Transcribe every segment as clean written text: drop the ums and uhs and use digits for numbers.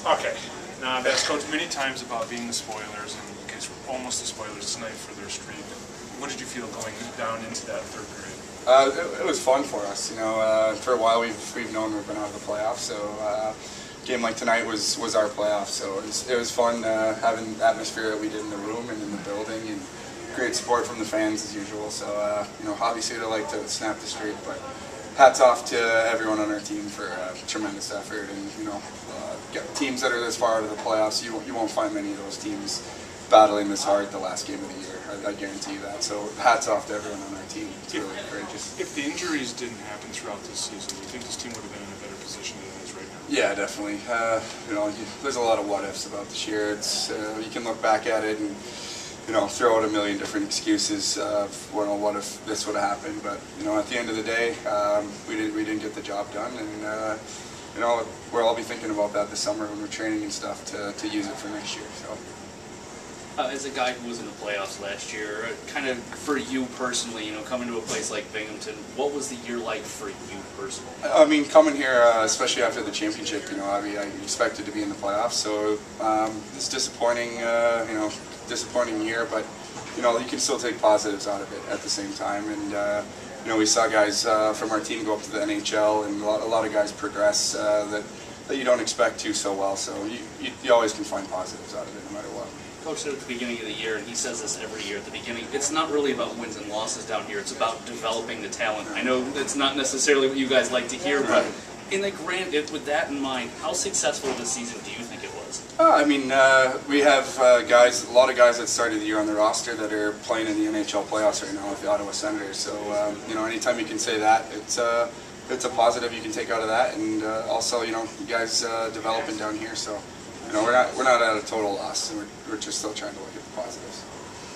Okay. Now, I've asked Coach many times about being the spoilers, and you guys were almost the spoilers tonight for their streak. What did you feel going down into that third period? It was fun for us. You know, for a while we've known we've been out of the playoffs, so a game like tonight was our playoffs. So it was fun having the atmosphere that we did in the room and in the building, and great support from the fans as usual. So you know, obviously we'd like to snap the streak, but hats off to everyone on our team for tremendous effort. And you know, teams that are this far out of the playoffs, you won't find many of those teams battling this hard the last game of the year. I guarantee you that. So hats off to everyone on our team. It's really courageous. If the injuries didn't happen throughout this season, do you think this team would have been in a better position than it is right now? Yeah, definitely. You know, there's a lot of what ifs about this year. It's you can look back at it and you know throw out a million different excuses of well, what if this would have happened. But you know, at the end of the day, we didn't get the job done, and you know we'll all be thinking about that this summer when we're training and stuff to use it for next year. So. As a guy who was in the playoffs last year, kind of for you personally, you know, coming to a place like Binghamton, what was the year like for you personally? I mean, coming here, especially after the championship, you know, I expected to be in the playoffs, so it's disappointing, you know, disappointing year, but you know, you can still take positives out of it at the same time, and you know, we saw guys from our team go up to the NHL, and a lot of guys progress that you don't expect to so well, so you always can find positives out of it no matter what. Coach said at the beginning of the year, and he says this every year at the beginning, it's not really about wins and losses down here, it's about developing the talent. I know it's not necessarily what you guys like to hear, but in the grand, with that in mind, how successful this season do you think it was? I mean, we have guys, a lot of guys that started the year on the roster that are playing in the NHL playoffs right now with the Ottawa Senators, so you know, anytime you can say that, it's a positive you can take out of that, and also, you know, you guys developing down here, so. You know, we're not at a total loss, and we're just still trying to look at the positives.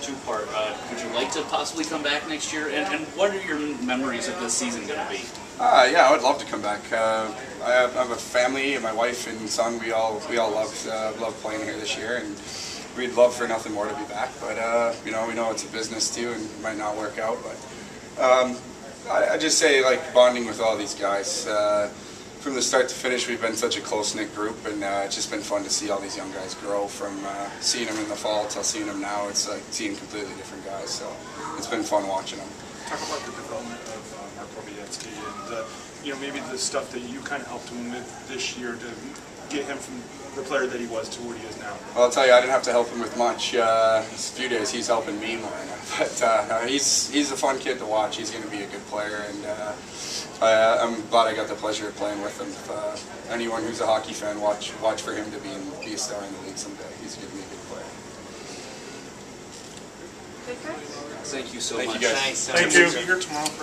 Two-part. Would you like to possibly come back next year? And what are your memories of this season going to be? Yeah, I would love to come back. I have a family, and my wife and son. We all love playing here this year, and we'd love for nothing more to be back. But you know, we know it's a business too, and it might not work out. But I just say like bonding with all these guys. From the start to finish, we've been such a close-knit group, and it's just been fun to see all these young guys grow from seeing them in the fall till seeing them now. It's like seeing completely different guys, so it's been fun watching them. Talk about the development of Marko Bietsky and you know, maybe the stuff that you kind of helped him with this year to get him from the player that he was to what he is now. Well, I'll tell you, I didn't have to help him with much. It's a few days he's helping me more, but he's a fun kid to watch. He's going to be a good player, and I'm glad I got the pleasure of playing with him. Anyone who's a hockey fan, watch for him to be a star in the league someday. He's going to be a good player. Thank you so much. Thank you guys. Thank you. Be here tomorrow for